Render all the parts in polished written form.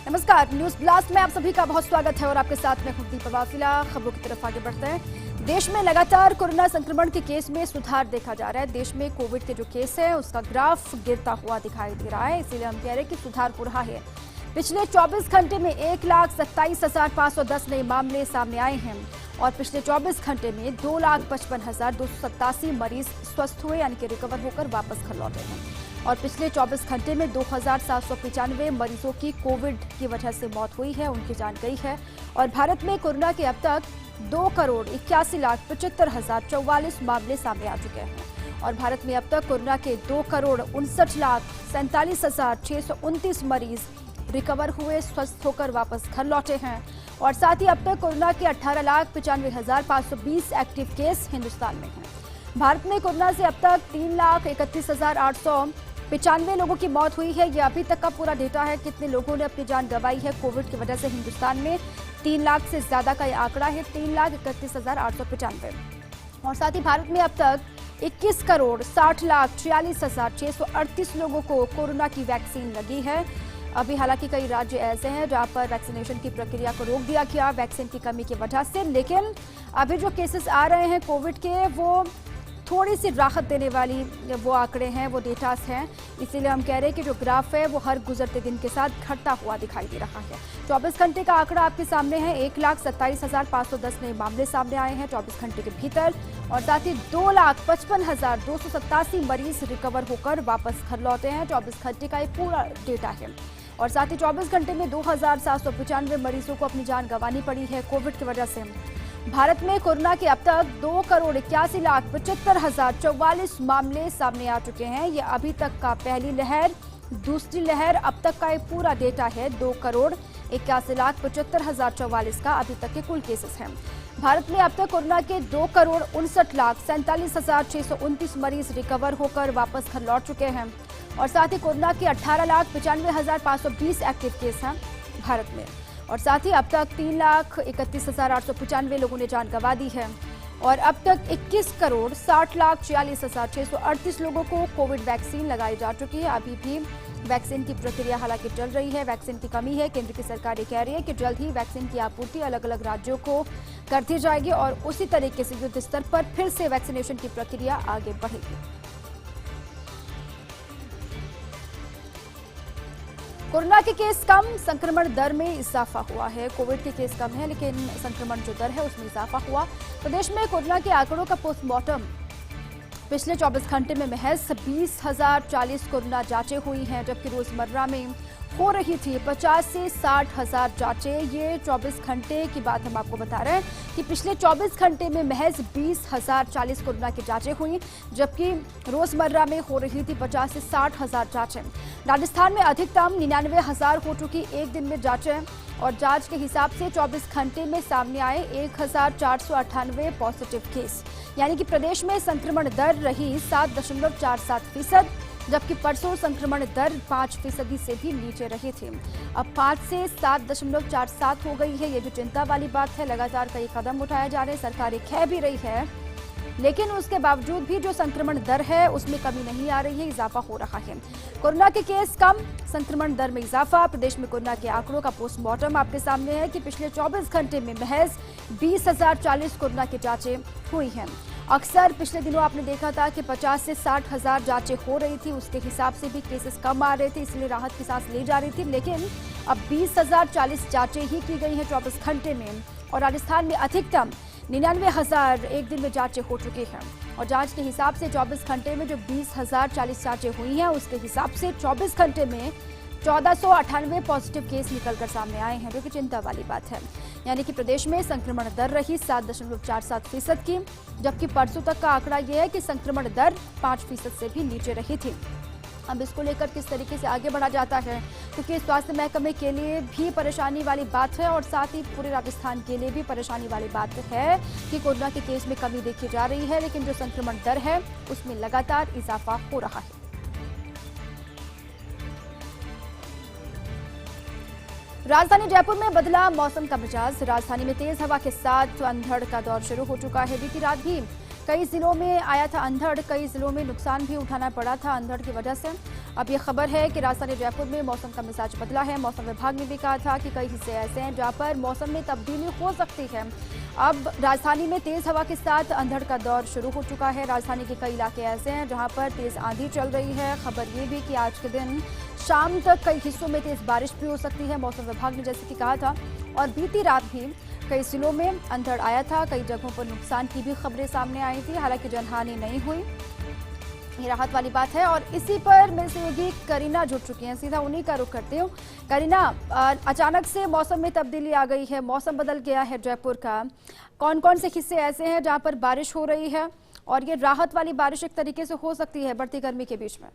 नमस्कार, news blast में आप सभी का बहुत स्वागत है और आपके साथ में खुद दीपा वाफिला। खबरों की तरफ आगे बढ़ते हैं। देश में लगातार कोरोना संक्रमण के केस में सुधार देखा जा रहा है। देश में कोविड के जो केस है उसका ग्राफ गिरता हुआ दिखाई दे रहा है, इसीलिए हम कह रहे हैं कि सुधार हो रहा है। पिछले 24 घंटे में 1,27,510 नए मामले सामने आए हैं और पिछले 24 घंटे में 2,55,287 मरीज स्वस्थ हुए, यानी कि रिकवर होकर वापस घर लौटे हैं। और पिछले 24 घंटे में 2,795 मरीजों की कोविड की वजह से मौत हुई है, उनकी जान गई है। और भारत में कोरोना के अब तक 2,81,75,044 मामले सामने आ चुके हैं और भारत में अब तक कोरोना के 2,59,47,629 मरीज रिकवर हुए, स्वस्थ होकर वापस घर लौटे हैं। और साथ ही अब तक कोरोना के 18,95,520 एक्टिव केस हिंदुस्तान में हैं। भारत में कोरोना से अब तक 3,31,895 लोगों की मौत हुई है। ये अभी तक का पूरा डेटा है, कितने लोगों ने अपनी जान गंवाई है कोविड की वजह से हिंदुस्तान में। 3 लाख से ज्यादा का ये आंकड़ा है, 3,31,895। और साथ ही भारत में अब तक 21,60,46,638 लोगों को कोरोना की वैक्सीन लगी है। अभी हालांकि कई राज्य ऐसे हैं जहां पर वैक्सीनेशन की प्रक्रिया को रोक दिया गया वैक्सीन की कमी की वजह से, लेकिन अभी जो केसेस आ रहे हैं कोविड के वो थोड़ी सी राहत देने वाली वो आंकड़े हैं, वो डेटास हैं। इसीलिए हम कह रहे हैं कि जो ग्राफ है वो हर गुजरते दिन के साथ घटता हुआ दिखाई दे रहा है। 24 घंटे का आंकड़ा आपके सामने है, 1,27,510 नए मामले सामने आए हैं 24 घंटे के भीतर। और साथ ही 2,55,287 मरीज रिकवर होकर वापस घर लौटे हैं। 24 घंटे का ये पूरा डेटा है। और साथ ही 24 घंटे में 2,795 मरीजों को अपनी जान गंवानी पड़ी है कोविड की वजह से। भारत में कोरोना के अब तक 2,81,75,044 मामले सामने आ चुके हैं। ये अभी तक का पहली लहर, दूसरी लहर, अब तक का ये पूरा डेटा है। 2,81,75,044 का अभी तक के कुल केसेस हैं। भारत में अब तक कोरोना के 2,59,47,629 मरीज रिकवर होकर वापस घर लौट चुके हैं। और साथ ही कोरोना के 18,95,520 एक्टिव केस हैं भारत में। और साथ ही अब तक 3,31,895 लोगों ने जान गंवा दी है। और अब तक 21,60,46,638 लोगों को कोविड वैक्सीन लगाई जा चुकी है। अभी भी वैक्सीन की प्रक्रिया हालांकि चल रही है, वैक्सीन की कमी है। केंद्र की सरकार ये कह रही है कि जल्द ही वैक्सीन की आपूर्ति अलग अलग राज्यों को कर दी जाएगी और उसी तरीके से युद्ध स्तर पर फिर से वैक्सीनेशन की प्रक्रिया आगे बढ़ेगी। कोरोना के केस कम, संक्रमण दर में इजाफा हुआ है। कोविड के केस कम है लेकिन संक्रमण जो दर है उसमें इजाफा हुआ। प्रदेश में कोरोना के आंकड़ों का पोस्टमार्टम पिछले 24 घंटे में महज 20,040 कोरोना जांचें हुई हैं, जबकि रोजमर्रा में हो रही थी 50 से 60,000 जांचें। ये 24 घंटे की बात हम आपको बता रहे हैं कि पिछले 24 घंटे में महज 20,040 कोरोना की जांचें हुई, जबकि रोजमर्रा में हो रही थी 50 से 60,000 जांचें। राजस्थान में अधिकतम 99,000 हो चुकी एक दिन में जांचें और जांच के हिसाब से 24 घंटे में सामने आए 1,498 पॉजिटिव केस, यानी कि प्रदेश में संक्रमण दर रही 7.47%, जबकि परसों संक्रमण दर 5% से भी नीचे रही थी। अब 5 से 7.47 हो गई है। ये जो चिंता वाली बात है, लगातार कई कदम उठाए जा रहे हैं, सरकारें कह भी रही है, लेकिन उसके बावजूद भी जो संक्रमण दर है उसमें कमी नहीं आ रही है, इजाफा हो रहा है। कोरोना के केस कम, संक्रमण दर में इजाफा। प्रदेश में कोरोना के आंकड़ों का पोस्टमार्टम आपके सामने है कि पिछले 24 घंटे में महज 20,040 कोरोना की जांचें हुई हैं। अक्सर पिछले दिनों आपने देखा था कि 50 से 60,000 जांचें हो रही थी, उसके हिसाब से भी केसेस कम आ रहे थे, इसलिए राहत की सांस ली जा रही थी। लेकिन अब 20,040 जांचें ही की गई हैं 24 घंटे में। और राजस्थान में अधिकतम 99,000 एक दिन में जांचें हो चुकी हैं। और जांच के हिसाब से 24 घंटे में जो 20,040 जांचें हुई हैं, उसके हिसाब से 24 घंटे में 1,498 पॉजिटिव केस निकलकर सामने आए हैं, जो कि चिंता वाली बात है। यानी कि प्रदेश में संक्रमण दर रही 7.47% की, जबकि परसों तक का आंकड़ा यह है कि संक्रमण दर 5% से भी नीचे रही थी। अब इसको लेकर किस तरीके से आगे बढ़ा जाता है, क्योंकि स्वास्थ्य महकमे के लिए भी परेशानी वाली बात है और साथ ही पूरे राजस्थान के लिए भी परेशानी वाली बात है कि कोरोना के केस में कमी देखी जा रही है, लेकिन जो संक्रमण दर है उसमें लगातार इजाफा हो रहा है। राजधानी जयपुर में बदला मौसम का मिजाज। राजधानी में तेज हवा के साथ अंधड़ का दौर शुरू हो चुका है। बीती रात भी कई जिलों में आया था अंधड़, कई जिलों में नुकसान भी उठाना पड़ा था अंधड़ की वजह से। अब ये खबर है कि राजधानी जयपुर में मौसम का मिजाज बदला है। मौसम विभाग ने भी कहा था कि कई हिस्से ऐसे हैं जहां पर मौसम में तब्दीली हो सकती है। अब राजधानी में तेज हवा के साथ अंधड़ का दौर शुरू हो चुका है। राजधानी के कई इलाके ऐसे हैं जहां पर तेज आंधी चल रही है। खबर ये भी कि आज के दिन शाम तक कई हिस्सों में तेज बारिश भी हो सकती है। मौसम विभाग ने जैसे कि कहा था, और बीती रात भी कई जिलों में अंधड़ आया था। कई जगहों पर नुकसान की भी खबरें सामने आई थी, हालांकि जनहानि नहीं हुई। ये राहत वाली बात है। और इसी पर मेरे सहयोगी करीना जुड़ चुकी हैं, सीधा उन्हीं का रुख करती हूँ। करीना, अचानक से मौसम में तब्दीली आ गई है, मौसम बदल गया है जयपुर का। कौन कौन से हिस्से ऐसे हैं जहां पर बारिश हो रही है और ये राहत वाली बारिश एक तरीके से हो सकती है बढ़ती गर्मी के बीच में?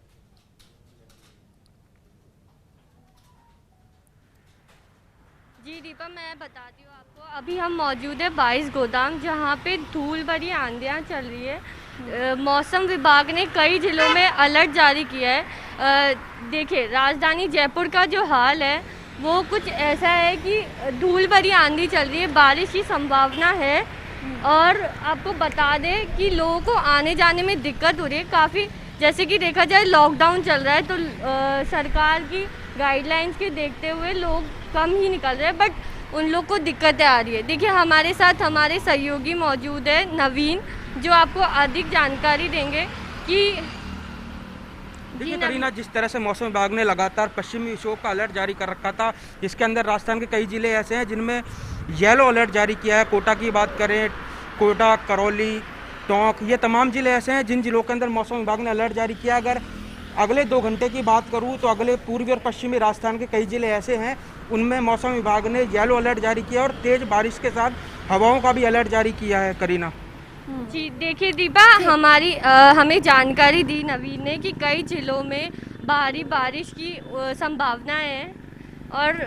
जी दीपा, मैं बताती हूँ आपको। अभी हम मौजूद है 22 गोदाम, जहाँ पे धूल भरी आंधियाँ चल रही है। मौसम विभाग ने कई जिलों में अलर्ट जारी किया है। देखिए, राजधानी जयपुर का जो हाल है वो कुछ ऐसा है कि धूल भरी आंधी चल रही है, बारिश की संभावना है। और आपको बता दें कि लोगों को आने जाने में दिक्कत हो रही है काफ़ी। जैसे कि देखा जाए, लॉकडाउन चल रहा है, तो सरकार की गाइडलाइंस के देखते हुए लोग कम ही निकल रहे हैं, बट उन लोग को दिक्कतें आ रही है। देखिए, हमारे साथ हमारे सहयोगी मौजूद है नवीन, जो आपको अधिक जानकारी देंगे कि देखिए करीना, जिस तरह से मौसम विभाग ने लगातार पश्चिमी विक्षोभ का अलर्ट जारी कर रखा था, जिसके अंदर राजस्थान के कई जिले ऐसे हैं जिनमें येलो अलर्ट जारी किया है। कोटा की बात करें, कोटा, करौली, टोंक, ये तमाम जिले ऐसे हैं जिन जिलों के अंदर मौसम विभाग ने अलर्ट जारी किया। अगर अगले 2 घंटे की बात करूं तो अगले पूर्वी और पश्चिमी राजस्थान के कई जिले ऐसे हैं, उनमें मौसम विभाग ने येलो अलर्ट जारी किया और तेज बारिश के साथ हवाओं का भी अलर्ट जारी किया है। करीना जी, देखिए दीपा, हमें जानकारी दी नवीन ने कि कई जिलों में भारी बारिश की संभावना है। और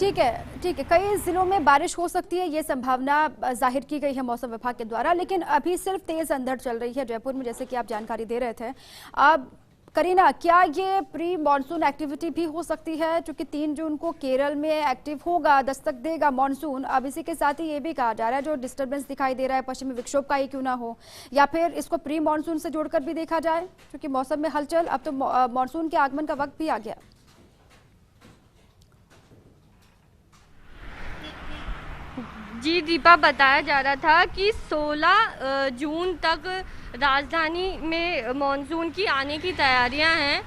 ठीक है, कई जिलों में बारिश हो सकती है, ये संभावना जाहिर की गई है मौसम विभाग के द्वारा। लेकिन अभी सिर्फ तेज अंधड़ चल रही है जयपुर में, जैसे कि आप जानकारी दे रहे थे। अब करीना, क्या ये प्री मॉनसून एक्टिविटी भी हो सकती है? क्योंकि 3 जून को केरल में एक्टिव होगा, दस्तक देगा मॉनसून। अब इसी के साथ ही ये भी कहा जा रहा है, जो डिस्टर्बेंस दिखाई दे रहा है पश्चिमी विक्षोभ का ही क्यों ना हो, या फिर इसको प्री मॉनसून से जोड़कर भी देखा जाए, क्योंकि मौसम में हलचल, अब तो मॉनसून के आगमन का वक्त भी आ गया। जी दीपा, बताया जा रहा था कि 16 जून तक राजधानी में मॉनसून की आने की तैयारियां हैं।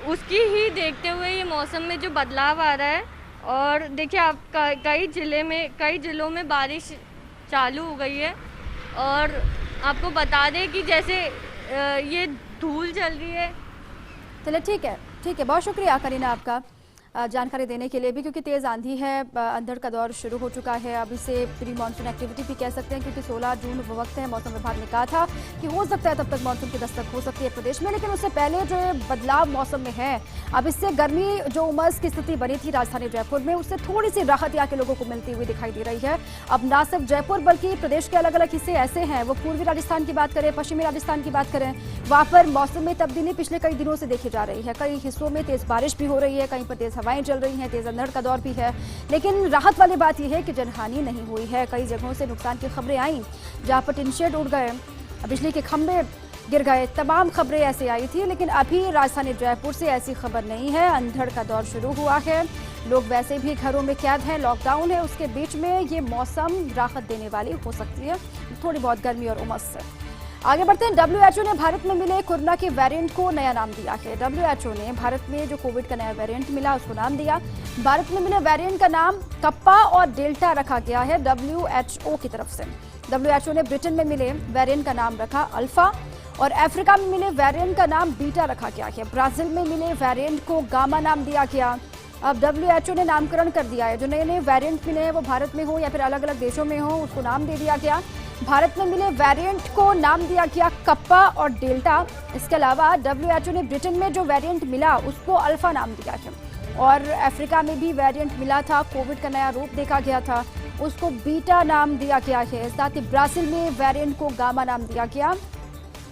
उसकी ही देखते हुए ये मौसम में जो बदलाव आ रहा है। और देखिए, आप कई जिलों में बारिश चालू हो गई है। और आपको बता दें कि जैसे ये धूल चल रही है। चलिए, ठीक है, बहुत शुक्रिया करीना आपका जानकारी देने के लिए भी, क्योंकि तेज़ आंधी है, अंधड़ का दौर शुरू हो चुका है। अब इसे प्री मानसून एक्टिविटी भी कह सकते हैं, क्योंकि 16 जून वो वक्त है। मौसम विभाग ने कहा था कि हो सकता है तब तक मानसून की दस्तक हो सकती है प्रदेश में। लेकिन उससे पहले जो बदलाव मौसम में है, अब इससे गर्मी, जो उमस की स्थिति बनी थी राजधानी जयपुर में, उससे थोड़ी सी राहत यहाँ के लोगों को मिलती हुई दिखाई दे रही है। अब न सिर्फ जयपुर बल्कि प्रदेश के अलग अलग हिस्से ऐसे हैं, वो पूर्वी राजस्थान की बात करें, पश्चिमी राजस्थान की बात करें, वहाँ पर मौसम में तब्दीली पिछले कई दिनों से देखी जा रही है। कई हिस्सों में तेज बारिश भी हो रही है, कहीं पर तेज हवाएं चल रही हैं, अंधड़ का दौर भी है। लेकिन राहत वाली बात यह है कि जनहानि नहीं हुई है। कई जगहों से नुकसान की खबरें आई, जहां पर टिन शेड उड़ गए, बिजली के खंभे गिर गए, तमाम खबरें ऐसे आई थी। लेकिन अभी राजधानी जयपुर से ऐसी खबर नहीं है। अंधड़ का दौर शुरू हुआ है, लोग वैसे भी घरों में कैद हैं, लॉकडाउन है, उसके बीच में ये मौसम राहत देने वाली हो सकती है, थोड़ी बहुत गर्मी और उमस से। आगे बढ़ते हैं। WHO ने भारत में मिले कोरोना के वेरिएंट को नया नाम दिया है। WHO ने भारत में जो कोविड का नया वेरिएंट मिला उसको नाम दिया। भारत में मिले वेरिएंट का नाम कप्पा और डेल्टा रखा गया है WHO की तरफ से। WHO ने ब्रिटेन में मिले वेरिएंट का नाम रखा अल्फा, और अफ्रीका में मिले वेरिएंट का नाम बीटा रखा गया है। ब्राजील में मिले वेरिएंट को गामा नाम दिया गया। अब WHO ने नामकरण कर दिया है, जो नए नए वेरिएंट मिले हैं वो भारत में हो या फिर अलग अलग देशों में हो, उसको नाम दे दिया गया। भारत में मिले वेरिएंट को नाम दिया गया कप्पा और डेल्टा। इसके अलावा WHO ने ब्रिटेन में जो वेरिएंट मिला उसको अल्फा नाम दिया है, और अफ्रीका में भी वेरिएंट मिला था, कोविड का नया रूप देखा गया था, उसको बीटा नाम दिया गया है। साथ ही ब्राजील में वेरिएंट को गामा नाम दिया गया।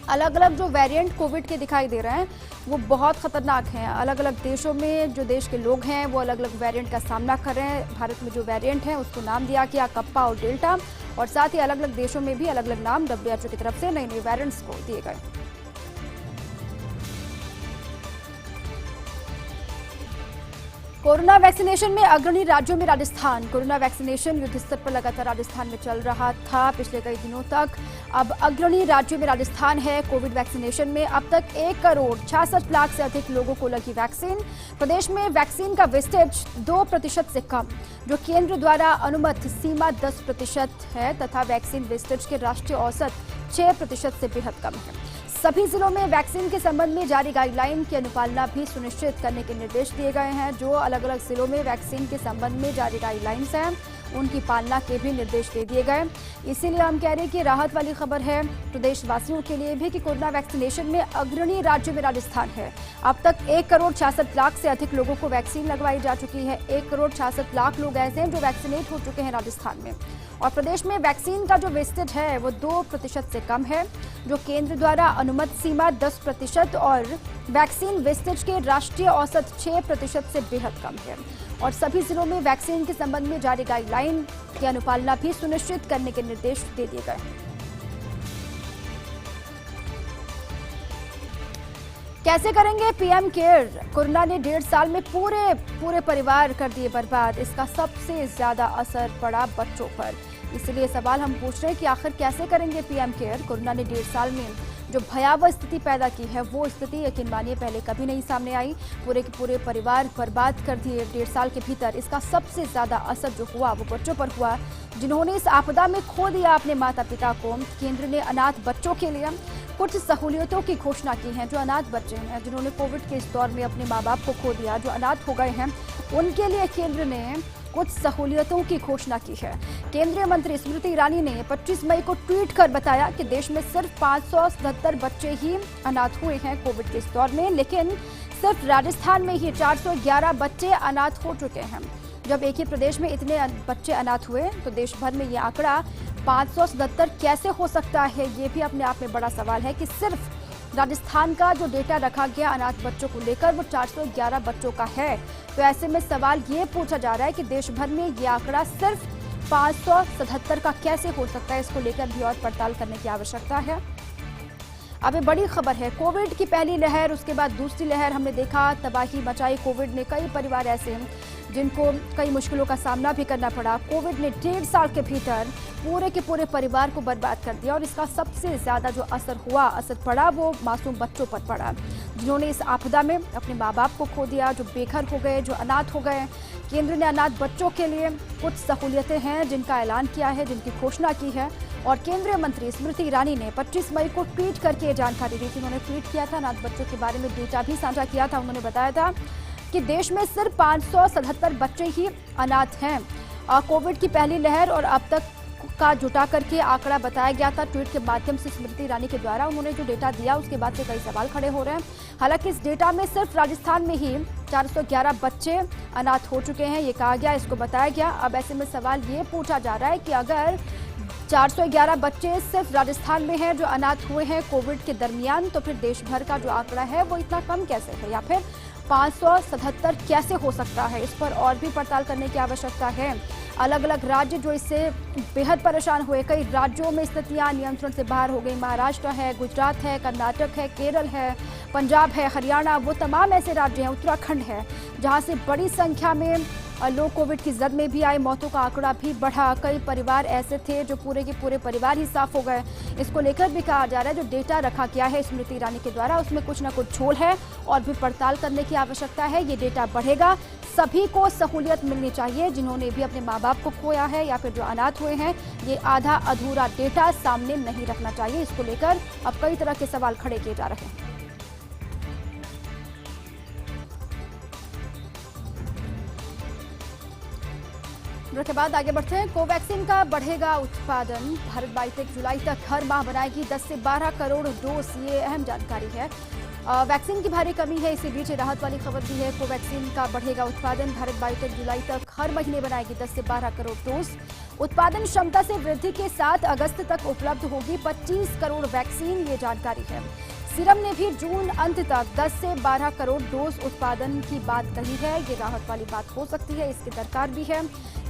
अलग अलग जो वेरिएंट कोविड के दिखाई दे रहे हैं वो बहुत खतरनाक हैं। अलग अलग देशों में जो देश के लोग हैं वो अलग अलग वेरिएंट का सामना कर रहे हैं। भारत में जो वेरिएंट है उसको नाम दिया गया कप्पा और डेल्टा, और साथ ही अलग अलग देशों में भी अलग अलग नाम WHO की तरफ से नए नए वेरिएंट्स को दिए गए। कोरोना वैक्सीनेशन में अग्रणी राज्यों में राजस्थान। कोरोना वैक्सीनेशन युद्ध स्तर पर लगातार राजस्थान में चल रहा था पिछले कई दिनों तक। अब अग्रणी राज्यों में राजस्थान है। कोविड वैक्सीनेशन में अब तक 1,66,00,000 से अधिक लोगों को लगी वैक्सीन। प्रदेश में वैक्सीन का वेस्टेज 2% से कम, जो केंद्र द्वारा अनुमत सीमा 10% है, तथा वैक्सीन वेस्टेज के राष्ट्रीय औसत 6% से बेहद कम है। सभी जिलों में वैक्सीन के संबंध में जारी गाइडलाइन की अनुपालना भी सुनिश्चित करने के निर्देश दिए गए हैं। जो अलग अलग जिलों में वैक्सीन के संबंध में जारी गाइडलाइंस हैं, उनकी पालना के भी निर्देश दे दिए गए। इसीलिए हम कह रहे हैं कि राहत वाली खबर है प्रदेशवासियों के लिए भी कि कोरोना वैक्सीनेशन में अग्रणी राज्य में राजस्थान है। अब तक 1,66,00,000 से अधिक लोगों को वैक्सीन लगवाई जा चुकी है। 1,66,00,000 लोग ऐसे हैं जो वैक्सीनेट हो चुके हैं राजस्थान में। और प्रदेश में वैक्सीन का जो वेस्टेज है वो 2% से कम है, जो केंद्र द्वारा अनुमत सीमा 10% और वैक्सीन वेस्टेज के राष्ट्रीय औसत 6% से बेहद कम है। और सभी जिलों में वैक्सीन के संबंध में जारी गाइडलाइन की अनुपालना भी सुनिश्चित करने के निर्देश दे दिए गए हैं। कैसे करेंगे पीएम केयर? कोरोना ने 1.5 साल में पूरे परिवार कर दिए बर्बाद। इसका सबसे ज्यादा असर पड़ा बच्चों पर। इसलिए सवाल हम पूछ रहे हैं कि आखिर कैसे करेंगे पीएम केयर? कोरोना ने 1.5 साल में जो भयावह स्थिति पैदा की है, वो स्थिति यकीन मानिए पहले कभी नहीं सामने आई। पूरे के पूरे परिवार बर्बाद कर दिए 1.5 साल के भीतर। इसका सबसे ज्यादा असर जो हुआ वो बच्चों पर हुआ, जिन्होंने इस आपदा में खो दिया अपने माता पिता को। केंद्र ने अनाथ बच्चों के लिए कुछ सहूलियतों की घोषणा की है। जो अनाथ बच्चे हैं, जिन्होंने कोविड के इस दौर में अपने माँ बाप को खो दिया, जो अनाथ हो गए हैं, उनके लिए केंद्र ने कुछ सहूलियतों की घोषणा की है। केंद्रीय मंत्री स्मृति ईरानी ने 25 मई को ट्वीट कर बताया कि देश में सिर्फ 577 बच्चे ही अनाथ हुए हैं कोविड के इस दौर में, लेकिन सिर्फ राजस्थान में ही 411 बच्चे अनाथ हो चुके हैं। जब एक ही प्रदेश में इतने बच्चे अनाथ हुए तो देश भर में ये आंकड़ा 577 कैसे हो सकता है? ये भी अपने आप में बड़ा सवाल है कि सिर्फ राजस्थान का जो डेटा रखा गया अनाथ बच्चों को लेकर वो 411 बच्चों का है। तो ऐसे में सवाल ये पूछा जा रहा है कि देश भर में ये आंकड़ा सिर्फ 577 का कैसे हो सकता है? इसको लेकर भी और पड़ताल करने की आवश्यकता है। अब ये बड़ी खबर है, कोविड की पहली लहर, उसके बाद दूसरी लहर, हमने देखा तबाही मचाई कोविड ने। कई परिवार ऐसे हैं जिनको कई मुश्किलों का सामना भी करना पड़ा। कोविड ने 1.5 साल के भीतर पूरे के पूरे परिवार को बर्बाद कर दिया। और इसका सबसे ज़्यादा जो असर पड़ा वो मासूम बच्चों पर पड़ा, जिन्होंने इस आपदा में अपने माँ बाप को खो दिया, जो बेघर हो गए, जो अनाथ हो गए। केंद्र ने अनाथ बच्चों के लिए कुछ सहूलियतें हैं जिनका ऐलान किया है, जिनकी घोषणा की है। और केंद्रीय मंत्री स्मृति ईरानी ने 25 मई को ट्वीट करके ये जानकारी दी थी। उन्होंने ट्वीट किया था, अनाथ बच्चों के बारे में डेटा भी साझा किया था। उन्होंने बताया था कि देश में सिर्फ 577 बच्चे ही अनाथ हैं। कोविड की पहली लहर और अब तक का जुटा करके आंकड़ा बताया गया था ट्वीट के माध्यम से स्मृति ईरानी के द्वारा। उन्होंने जो डेटा दिया उसके बाद से कई सवाल खड़े हो रहे हैं। हालांकि इस डेटा में सिर्फ राजस्थान में ही 411 बच्चे अनाथ हो चुके हैं, ये कहा गया, इसको बताया गया। अब ऐसे में सवाल ये पूछा जा रहा है कि अगर 411 बच्चे सिर्फ राजस्थान में हैं जो अनाथ हुए हैं कोविड के दरमियान, तो फिर देश भर का जो आंकड़ा है वो इतना कम कैसे है, या फिर 577 कैसे हो सकता है? इस पर और भी पड़ताल करने की आवश्यकता है। अलग अलग राज्य जो इससे बेहद परेशान हुए, कई राज्यों में स्थितियां नियंत्रण से बाहर हो गई। महाराष्ट्र है, गुजरात है, कर्नाटक है, केरल है, पंजाब है, हरियाणा, वो तमाम ऐसे राज्य हैं, उत्तराखंड है, जहां से बड़ी संख्या में लोग कोविड की जद में भी आए। मौतों का आंकड़ा भी बढ़ा। कई परिवार ऐसे थे जो पूरे के पूरे परिवार ही साफ हो गए। इसको लेकर भी कहा जा रहा है जो डेटा रखा गया है स्मृति ईरानी के द्वारा, उसमें कुछ ना कुछ झोल है और भी पड़ताल करने की आवश्यकता है। ये डेटा बढ़ेगा, सभी को सहूलियत मिलनी चाहिए जिन्होंने भी अपने माँ बाप को खोया है या फिर जो अनाथ हुए हैं। ये आधा अधूरा डेटा सामने नहीं रखना चाहिए। इसको लेकर अब कई तरह के सवाल खड़े किए जा रहे हैं। ब्रेक के बाद आगे बढ़ते हैं। कोवैक्सीन का बढ़ेगा उत्पादन। भारत बायोटेक जुलाई तक हर माह बनाएगी 10 से 12 करोड़ डोज, ये अहम जानकारी है। वैक्सीन की भारी कमी है, इसी बीच राहत वाली खबर भी है। कोवैक्सीन का बढ़ेगा उत्पादन। भारत बायोटेक जुलाई तक हर महीने बनाएगी 10 से 12 करोड़ डोज। उत्पादन क्षमता से वृद्धि के साथ अगस्त तक उपलब्ध होगी 25 करोड़ वैक्सीन, ये जानकारी है। सीरम ने भी जून अंत तक 10 से 12 करोड़ डोज उत्पादन की बात कही है। ये राहत वाली बात हो सकती है, इसकी दरकार भी है।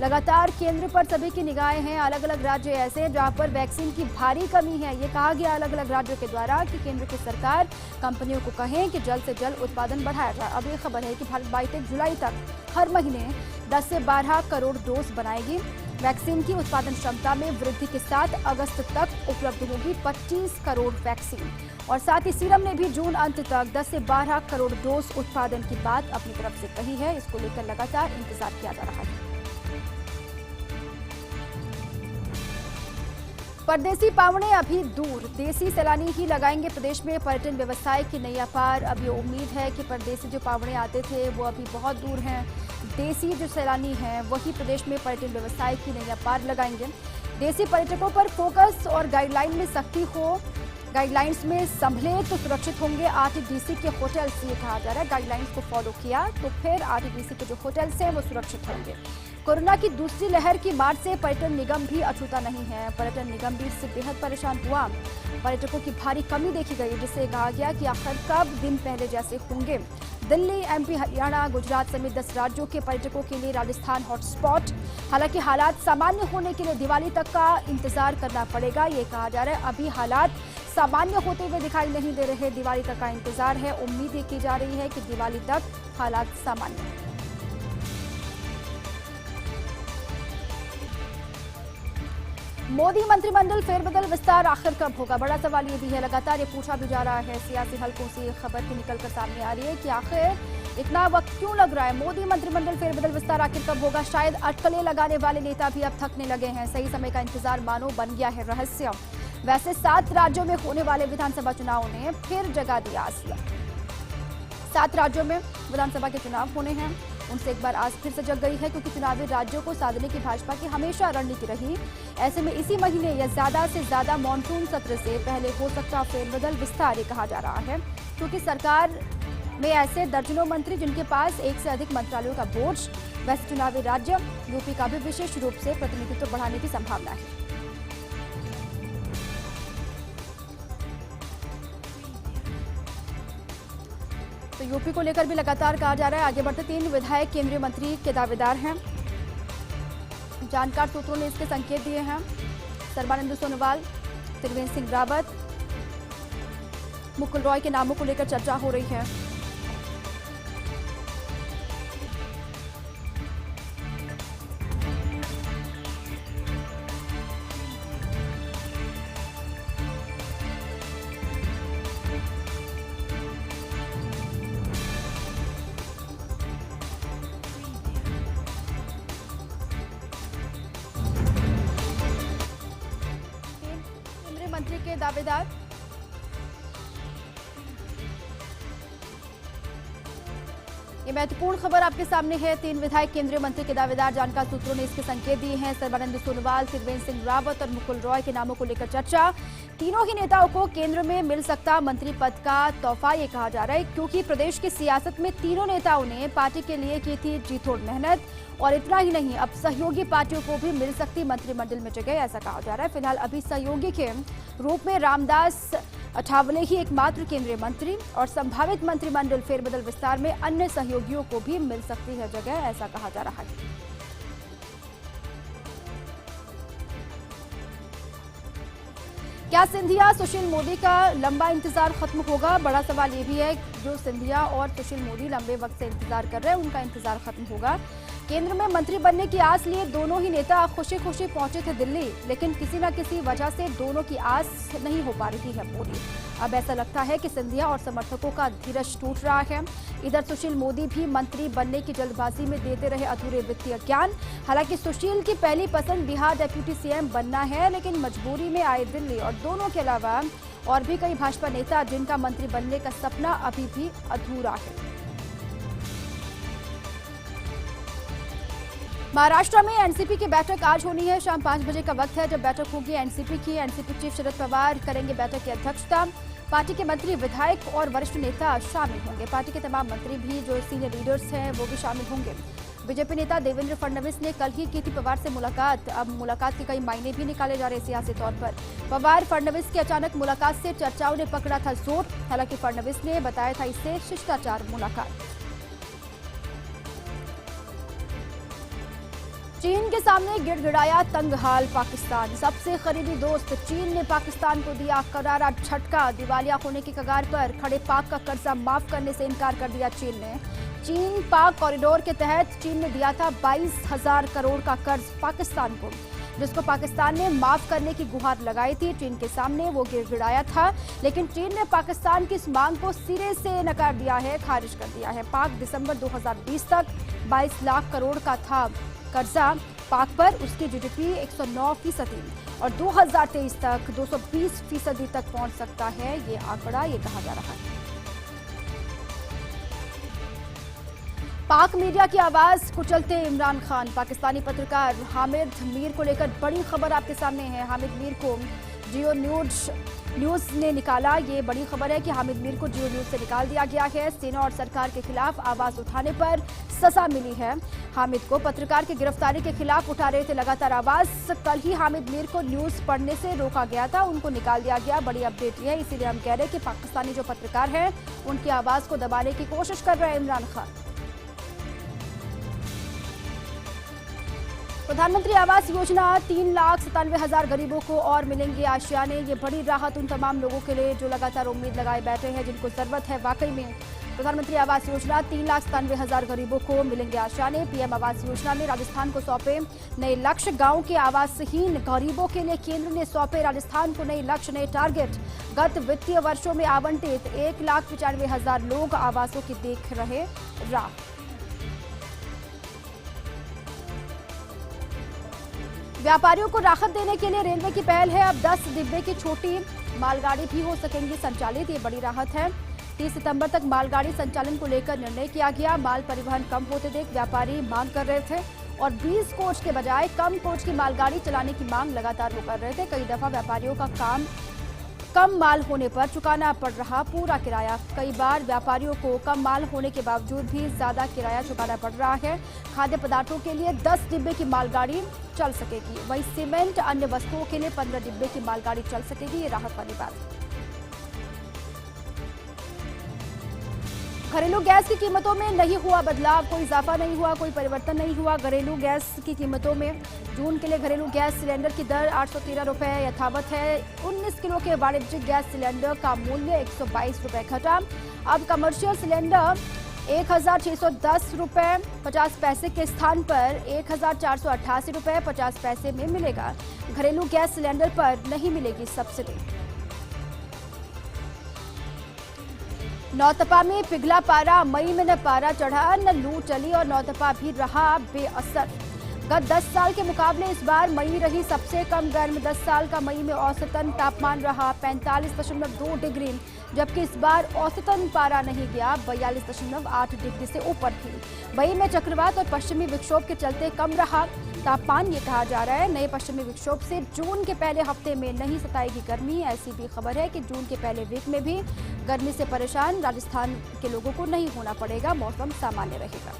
लगातार केंद्र पर सभी की निगाहें हैं। अलग अलग राज्य ऐसे हैं जहां पर वैक्सीन की भारी कमी है। ये कहा गया अलग अलग राज्यों के द्वारा कि केंद्र की सरकार कंपनियों को कहें कि जल्द से जल्द उत्पादन बढ़ाया जाए। अब ये खबर है कि भारत बायोटेक जुलाई तक हर महीने 10 से 12 करोड़ डोज बनाएगी। वैक्सीन की उत्पादन क्षमता में वृद्धि के साथ अगस्त तक उपलब्ध होगी 25 करोड़ वैक्सीन। और साथ ही सीरम ने भी जून अंत तक 10 से 12 करोड़ डोज उत्पादन की बात अपनी तरफ से कही है। इसको लेकर लगातार इंतजार किया जा रहा है। परदेसी पावड़े अभी दूर, देसी सैलानी ही लगाएंगे प्रदेश में पर्यटन व्यवसाय की नैया पार। अब ये उम्मीद है कि परदेसी जो पावड़े आते थे वो अभी बहुत दूर हैं। देसी जो सैलानी हैं वही प्रदेश में पर्यटन व्यवसाय की नैया पार लगाएंगे। देसी पर्यटकों पर फोकस और गाइडलाइन में सख्ती हो। गाइडलाइंस में संभले तो सुरक्षित होंगे आरटीडीसी के होटल्स, ये कहा जा रहा है। गाइडलाइंस को फॉलो किया तो फिर आरटीडीसी के जो होटल्स हैं वो सुरक्षित होंगे। कोरोना की दूसरी लहर की मार से पर्यटन निगम भी अछूता नहीं है। पर्यटन निगम भी इससे बेहद परेशान हुआ। पर्यटकों की भारी कमी देखी गई, जिससे कहा गया कि आखिर कब दिन पहले जैसे होंगे। दिल्ली, एमपी, हरियाणा, गुजरात समेत 10 राज्यों के पर्यटकों के लिए राजस्थान हॉटस्पॉट। हालांकि हालात सामान्य होने के लिए दिवाली तक का इंतजार करना पड़ेगा, ये कहा जा रहा है। अभी हालात सामान्य होते हुए दिखाई नहीं दे रहे, दिवाली तक का इंतजार है। उम्मीद ये की जा रही है कि दिवाली तक हालात सामान्य हों। मोदी मंत्रिमंडल फेरबदल विस्तार आखिर कब होगा, बड़ा सवाल ये भी है। लगातार ये पूछा भी जा रहा है। सियासी हलकों से ये खबर भी निकलकर सामने आ रही है कि आखिर इतना वक्त क्यों लग रहा है। मोदी मंत्रिमंडल फेरबदल विस्तार आखिर कब होगा। शायद अटकलें लगाने वाले नेता भी अब थकने लगे हैं। सही समय का इंतजार मानो बन गया है रहस्य। वैसे 7 राज्यों में होने वाले विधानसभा चुनाव ने फिर जगा दिया आसिया। 7 राज्यों में विधानसभा के चुनाव होने हैं, उनसे एक बार आज फिर से जग गई है, क्योंकि चुनावी राज्यों को साधने की भाजपा की हमेशा रणनीति रही। ऐसे में इसी महीने या ज्यादा से ज्यादा मॉनसून सत्र से पहले हो सकता फेरबदल विस्तार, ये कहा जा रहा है, क्योंकि सरकार में ऐसे दर्जनों मंत्री जिनके पास एक से अधिक मंत्रालयों का बोझ। वैसे चुनावी राज्य यूपी का भी विशेष रूप से प्रतिनिधित्व बढ़ाने की संभावना है। तो यूपी को लेकर भी लगातार कहा जा रहा है। आगे बढ़ते 3 विधायक केंद्रीय मंत्री के दावेदार हैं। जानकार सूत्रों ने इसके संकेत दिए हैं। सर्बानंद सोनोवाल, त्रिवेंद्र सिंह रावत, मुकुल रॉय के नामों को लेकर चर्चा हो रही है। मंत्री के दावेदार ये महत्वपूर्ण खबर आपके सामने है। 3 विधायक केंद्रीय मंत्री के दावेदार, जानकार सूत्रों ने इसके संकेत दिए हैं। सर्बानंद सोनोवाल, त्रिवेंद्र सिंह रावत और मुकुल रॉय के नामों को लेकर चर्चा। तीनों ही नेताओं को केंद्र में मिल सकता मंत्री पद का तोहफा, ये कहा जा रहा है, क्योंकि प्रदेश की सियासत में तीनों नेताओं ने पार्टी के लिए की थी जी तोड़ मेहनत। और इतना ही नहीं, अब सहयोगी पार्टियों को भी मिल सकती मंत्रिमंडल में जगह, ऐसा कहा जा रहा है। फिलहाल अभी सहयोगी के रूप में रामदास अठावले ही एकमात्र केंद्रीय मंत्री, और संभावित मंत्रिमंडल फेरबदल विस्तार में अन्य सहयोगियों को भी मिल सकती है जगह, ऐसा कहा जा रहा है। क्या सिंधिया सुशील मोदी का लंबा इंतजार खत्म होगा, बड़ा सवाल ये भी है। जो सिंधिया और सुशील मोदी लंबे वक्त से इंतजार कर रहे हैं, उनका इंतजार खत्म होगा। केंद्र में मंत्री बनने की आस लिए दोनों ही नेता खुशी खुशी पहुंचे थे दिल्ली, लेकिन किसी न किसी वजह से दोनों की आस नहीं हो पा रही है पूरी। अब ऐसा लगता है कि सिंधिया और समर्थकों का धीरज टूट रहा है। इधर सुशील मोदी भी मंत्री बनने की जल्दबाजी में देते रहे अधूरे वित्तीय ज्ञान। हालांकि सुशील की पहली पसंद बिहार डेप्यूटी सीएम बनना है, लेकिन मजबूरी में आए दिल्ली। और दोनों के अलावा और भी कई भाजपा नेता जिनका मंत्री बनने का सपना अभी भी अधूरा है। महाराष्ट्र में एनसीपी की बैठक आज होनी है। शाम 5 बजे का वक्त है जब बैठक होगी एनसीपी की। एनसीपी चीफ शरद पवार करेंगे बैठक की अध्यक्षता। पार्टी के मंत्री, विधायक और वरिष्ठ नेता शामिल होंगे। पार्टी के तमाम मंत्री भी, जो सीनियर लीडर्स हैं, वो भी शामिल होंगे। बीजेपी नेता देवेंद्र फडणवीस ने कल ही की थी पवार से मुलाकात। अब मुलाकात के कई मायने भी निकाले जा रहे सियासी तौर पर। पवार फडणवीस की अचानक मुलाकात से चर्चाओं ने पकड़ा था जोर। हालांकि फडणवीस ने बताया था इसे शिष्टाचार मुलाकात। चीन के सामने गिड़गिड़ाया तंग हाल पाकिस्तान। सबसे करीबी दोस्त चीन ने पाकिस्तान को दिया करारा झटका। दिवालिया होने की कगार पर खड़े पाक का कर्जा माफ करने से इनकार कर दिया चीन ने। चीन पाक कॉरिडोर के तहत चीन ने दिया था 22,000 करोड़ का कर्ज पाकिस्तान को, जिसको पाकिस्तान ने माफ करने की गुहार लगाई थी। चीन के सामने वो गिड़गिड़ाया था, लेकिन चीन ने पाकिस्तान की इस मांग को सिरे से नकार दिया है, खारिज कर दिया है। पाक दिसंबर 2020 तक 22 लाख करोड़ का था कर्जा पाक पर। उसकी जीडीपी 109% और 2023 तक 220% तक पहुंच सकता है ये आंकड़ा, ये कहा जा रहा है। पाक मीडिया की आवाज कुचलते इमरान खान। पाकिस्तानी पत्रकार हामिद मीर को लेकर बड़ी खबर आपके सामने है। हामिद मीर को जियो न्यूज ने निकाला। ये बड़ी खबर है कि हामिद मीर को जियो न्यूज से निकाल दिया गया है। सेना और सरकार के खिलाफ आवाज उठाने पर सजा मिली है। हामिद को पत्रकार की गिरफ्तारी के खिलाफ उठा रहे थे लगातार आवाज। कल ही हामिद मीर को न्यूज पढ़ने से रोका गया था, उनको निकाल दिया गया। बड़ी अपडेट ये है, इसीलिए हम कह रहे हैं कि पाकिस्तानी जो पत्रकार हैं उनकी आवाज को दबाने की कोशिश कर रहे हैं इमरान खान। प्रधानमंत्री आवास योजना 3,97,000 गरीबों को और मिलेंगे आशियाने। ये बड़ी राहत उन तमाम लोगों के लिए जो लगातार उम्मीद लगाए बैठे हैं, जिनको जरूरत है वाकई में। प्रधानमंत्री आवास योजना 3,97,000 गरीबों को मिलेंगे आशियाने। पीएम आवास योजना में राजस्थान को सौंपे नए लक्ष्य। गांव के आवासहीन गरीबों के लिए केंद्र ने सौंपे राजस्थान को नए लक्ष्य, नए टारगेट। गत वित्तीय वर्षों में आवंटित 1,95,000 लोग आवासों की देख रहे राह। व्यापारियों को राहत देने के लिए रेलवे की पहल है। अब 10 डिब्बे की छोटी मालगाड़ी भी हो सकेंगी संचालित, ये बड़ी राहत है। 30 सितंबर तक मालगाड़ी संचालन को लेकर निर्णय किया गया। माल परिवहन कम होते देख व्यापारी मांग कर रहे थे और 20 कोच के बजाय कम कोच की मालगाड़ी चलाने की मांग लगातार वो कर रहे थे। कई दफा व्यापारियों का काम कम माल होने पर चुकाना पड़ रहा पूरा किराया। कई बार व्यापारियों को कम माल होने के बावजूद भी ज्यादा किराया चुकाना पड़ रहा है। खाद्य पदार्थों के लिए 10 डिब्बे की मालगाड़ी चल सकेगी, वहीं सीमेंट अन्य वस्तुओं के लिए 15 डिब्बे की मालगाड़ी चल सकेगी। ये राहत वाली बात है। घरेलू गैस की कीमतों में नहीं हुआ बदलाव, कोई इजाफा नहीं हुआ, कोई परिवर्तन नहीं हुआ। घरेलू गैस की कीमतों में जून के लिए घरेलू गैस सिलेंडर की दर 813 रुपये यथावत है। 19 किलो के वाणिज्यिक गैस सिलेंडर का मूल्य 122 रुपये घटा। अब कमर्शियल सिलेंडर 1,610 रुपये 50 पैसे के स्थान पर 1,488 रुपये 50 पैसे में मिलेगा। घरेलू गैस सिलेंडर पर नहीं मिलेगी सब्सिडी। नौतपा में पिघला पारा, मई में न पारा चढ़ा न लू चली और नौतपा भी रहा बेअसर। गत 10 साल के मुकाबले इस बार मई रही सबसे कम गर्म। 10 साल का मई में औसतन तापमान रहा 45.2 डिग्री, जबकि इस बार औसतन पारा नहीं गया, 42.8 डिग्री से ऊपर थी। मई में चक्रवात और पश्चिमी विक्षोभ के चलते कम रहा तापमान, ये कहा जा रहा है। नए पश्चिमी विक्षोभ से जून के पहले हफ्ते में नहीं सताएगी गर्मी। ऐसी भी खबर है कि जून के पहले वीक में भी गर्मी से परेशान राजस्थान के लोगों को नहीं होना पड़ेगा, मौसम सामान्य रहेगा।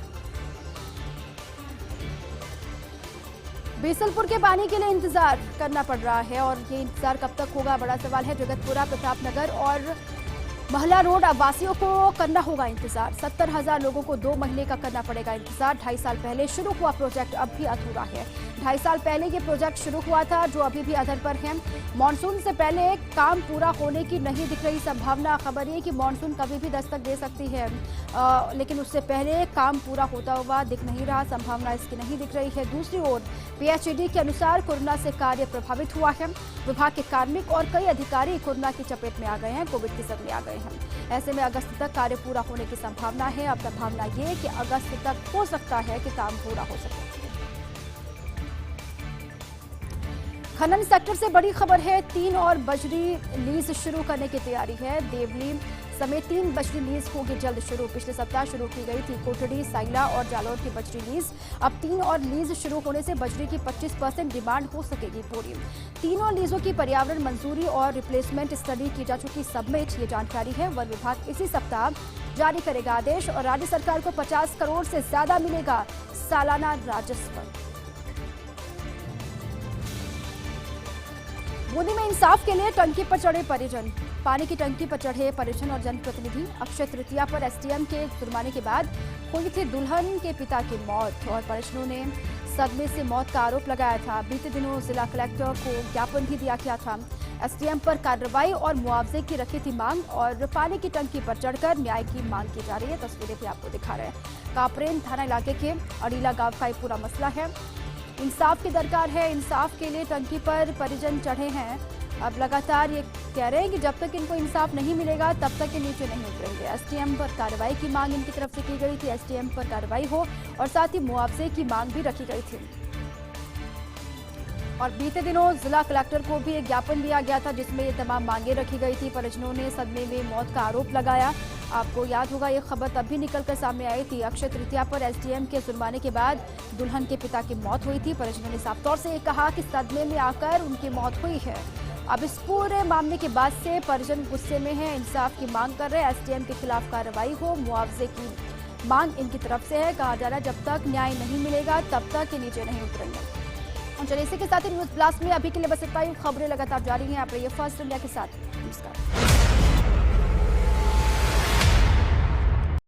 बीसलपुर के पानी के लिए इंतजार करना पड़ रहा है और ये इंतजार कब तक होगा, बड़ा सवाल है। जगतपुरा, प्रतापनगर और महला रोड वासियों को करना होगा इंतजार। 70,000 लोगों को 2 महीने का करना पड़ेगा इंतजार। 2.5 साल पहले शुरू हुआ प्रोजेक्ट अब भी अधूरा है। 2.5 साल पहले ये प्रोजेक्ट शुरू हुआ था जो अभी भी अधर पर है। मानसून से पहले काम पूरा होने की नहीं दिख रही संभावना। खबर ये कि मानसून कभी भी दस्तक दे सकती है, लेकिन उससे पहले काम पूरा होता हुआ दिख नहीं रहा, संभावना इसकी नहीं दिख रही है। दूसरी ओर पीएचईडी के अनुसार कोरोना से कार्य प्रभावित हुआ है। विभाग के कार्मिक और कई अधिकारी कोरोना की चपेट में आ गए हैं, कोविड के संग में आ गए हैं। ऐसे में अगस्त तक कार्य पूरा होने की संभावना है। अब संभावना ये कि अगस्त तक हो सकता है कि काम पूरा हो सके। खनन सेक्टर से बड़ी खबर है, 3 और बजरी लीज शुरू करने की तैयारी है। देवली समेत 3 बजरी लीज होगी जल्द शुरू। पिछले सप्ताह शुरू की गई थी कोटड़ी, साइला और जालौर की बजरी लीज। अब 3 और लीज शुरू होने से बजरी की 25% डिमांड हो सकेगी पूरी। तीनों लीजों की पर्यावरण मंजूरी और रिप्लेसमेंट स्टडी की जा चुकी सबमिट, ये जानकारी है। वन विभाग इसी सप्ताह जारी करेगा आदेश और राज्य सरकार को 50 करोड़ से ज्यादा मिलेगा सालाना राजस्व। बूंदी में इंसाफ के लिए टंकी पर चढ़े परिजन। पानी की टंकी पर चढ़े परिजन और जनप्रतिनिधि। अक्षय तृतीया पर एसडीएम के जुर्माने के बाद हुई थी दुल्हन के पिता की मौत और परिजनों ने सदमे से मौत का आरोप लगाया था। बीते दिनों जिला कलेक्टर को ज्ञापन भी दिया गया था। एसडीएम पर कार्रवाई और मुआवजे की रखी थी मांग और पानी की टंकी पर चढ़कर न्याय की मांग की जा रही है। तस्वीरें भी आपको दिखा रहे हैं। कापरेन थाना इलाके के अड़ीला गांव का ये पूरा मसला है। इंसाफ की दरकार है। इंसाफ के लिए टंकी पर परिजन चढ़े हैं। अब लगातार ये कह रहे हैं कि जब तक इनको इंसाफ नहीं मिलेगा तब तक ये नीचे नहीं उतरेंगे। एसडीएम पर कार्रवाई की मांग इनकी तरफ से की गई थी। एसडीएम पर कार्रवाई हो और साथ ही मुआवजे की मांग भी रखी गई थी। और बीते दिनों जिला कलेक्टर को भी एक ज्ञापन दिया गया था जिसमें ये तमाम मांगे रखी गई थी। परिजनों ने सदमे में मौत का आरोप लगाया। आपको याद होगा ये खबर तब भी निकलकर सामने आई थी। अक्षय तृतीया पर एसडीएम के जुर्माने के बाद दुल्हन के पिता की मौत हुई थी। परिजनों ने साफ तौर से ये कहा कि सदमे में आकर उनकी मौत हुई है। अब इस पूरे मामले के बाद से परिजन गुस्से में हैं, इंसाफ की मांग कर रहे हैं। एसडीएम के खिलाफ कार्रवाई हो, मुआवजे की मांग इनकी तरफ से है। कहा जा रहा है जब तक न्याय नहीं मिलेगा तब तक ये नीचे नहीं उतरेंगे। और चलिए इसी के साथ ही न्यूज ब्लास्ट में अभी के लिए बस इतना ही। खबरें लगातार जारी हैं। आप रहिए फर्स्ट इंडिया के साथ। नमस्कार।